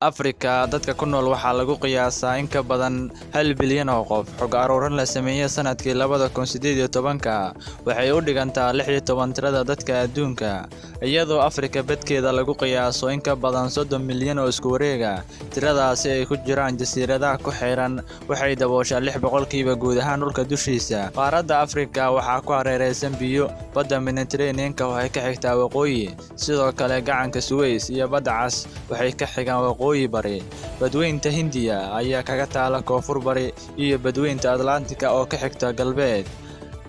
Afrika dadka ku nool waxaa lagu qiyaasaa in ka badan 1 bilyan oo qof. Xog ururin la sameeyay sanadkii 2018 waxay u dhigantaa 16 tirada dadka adduunka, iyadoo Afrika badkeeda lagu qiyaaso in ka badan 30 milyan oo isku wareega. Tiradaasi ay ku jiraan jasiiradaha ku xeeran waxay dabooshaa 6% guud ahaan dhulka dushiisa. Qaaradda Afrika waxaa ku hareeraysan biyo, badda Mediterranean-ka waxay ka xigtaa waqooyi, sidoo kale gacanka Suez iyo badda Cas waxay ka xigaan waqooyi bari. Badweynta Hindiya ayaa kaga taala koonfur bari iyo badweynta Atlantika oo ka xigta galbeed.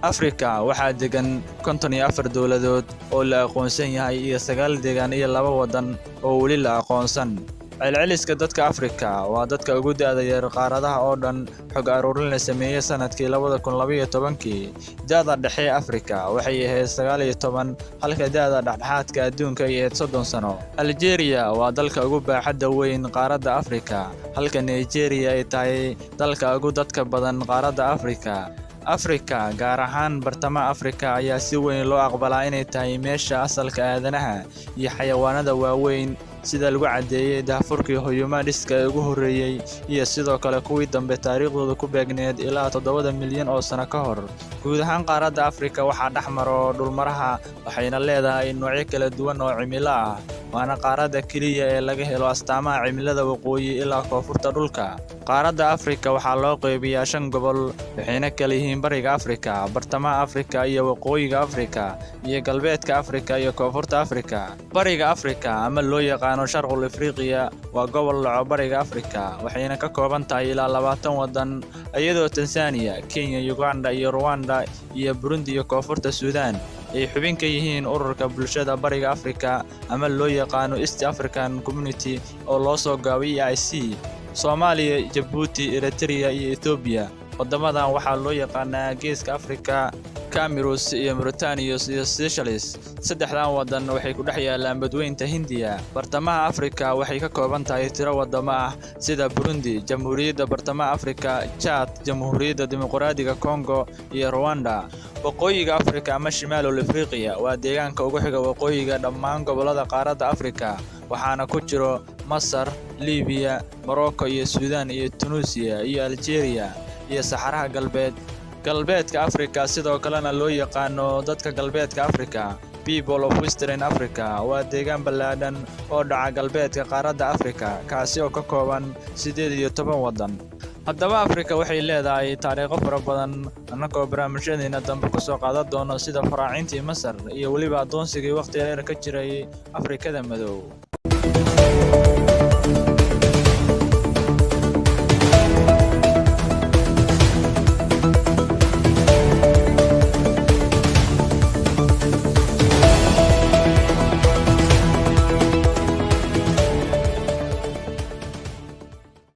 Afrika waxaa degan 54 dawladood oo la aqoonsan yahay iyo 9 deegaan iyo 2 wadan oo weli la aqoonsan. Celceliska dadka Afrika waa dadka ugu da'da yar qaaradaha oo dhan. Xog ururin la sameeyay sanadkii 2012 da'da dhexe Afrika waxay ahayd 19, halka da'da dhexdhexaadka adduunka ay ahayd 30 sano. Algeria waa dalka ugu baaxadda weyn qaaradda Afrika, halka Nigeria ay tahay dalka ugu dadka badan qaaradda Afrika. Afrika, gaar ahaan Bartamaha Afrika, ayaa si weyn loo aqbalaa inay tahay meesha asalka aadanaha iyo xayawaanada waaweyn, sida lagu cadeeyay daahfurkii Human Rights-ka ugu horeeyay iyo sidoo kale kuwii dambe taariikhdooda ku beegneed ilaa 7 milyan oo sano ka hor. Guud ahaan qaaradda Afrika waxaa dhexmaro dhulmaraha, waxayna leedahay noocyo kala duwan oo cimilo ah, waana qaaradda keliya ee laga helo astaamaha cimilada waqooyi ilaa koonfurta dhulka. Qaaradda Afrika waxaa loo qaybiyaa 5 gobol, waxayna kala yihiin Bariga Afrika, Bartamaha Afrika iyo Waqooyiga Afrika, iyo Galbeedka Afrika iyo Koonfurta Afrika. Bariga Afrika, ama loo yaqaano Sharqul Afriqiya, waa gobol dhaca Bariga Afrika, waxayna ka kooban tahay ilaa 20 wadan, iyadoo Tansaaniya, Kenya, Uganda iyo Rwanda iyo Burundi iyo Koonfurta Suudaan ay xubin ka yihiin Ururka Bulshada Bariga Afrika, ama loo yaqaano East African Community oo loo soo gaabiyo EAC. Soomaaliya, Djibouti, Eritrea iyo Ethiopia. Wadamadan waxaa loo yaqaanaa Geeska Afrika, Cameroon iyo Mauritania iyo Seychelles. Saddexdan wadan waxay ku dhex yaalaan badweynta Hindiya. Bartamaha Afrika waxay ka kooban tahay tiro wadamo ah sida Burundi, Jamhuuriyadda Bartamaha Afrika, Chad, Jamhuuriyadda Dimuqraadiga Congo iyo Rwanda. Waqooyiga Afrika, ama Shimaalul Afriqiya, waa deegaanka ugu xiga waqooyiga dhammaan gobolada qaaradda Afrika, waxaana ku jiro Masar, Liibiya, Morocco iyo Suudaan iyo Tunisia iyo Algeria iyo Saxaraha Galbeedka Afrika. Sidoo kalena loo yaqaano dadka Galbeedka Afrika, People of Western Africa, waa deegaan ballaadhan oo dhaca galbeedka qaaradda Afrika, kaasi oo ka kooban 18 wadan. Haddaba Afrika waxay leedahay taariikho fara badan, annagoo barnaamijyadeena dambe ku soo qaadan doono sida faraacintii Masar iyo weliba adoonsigii waqti dheer ka jiray Afrikada Madow.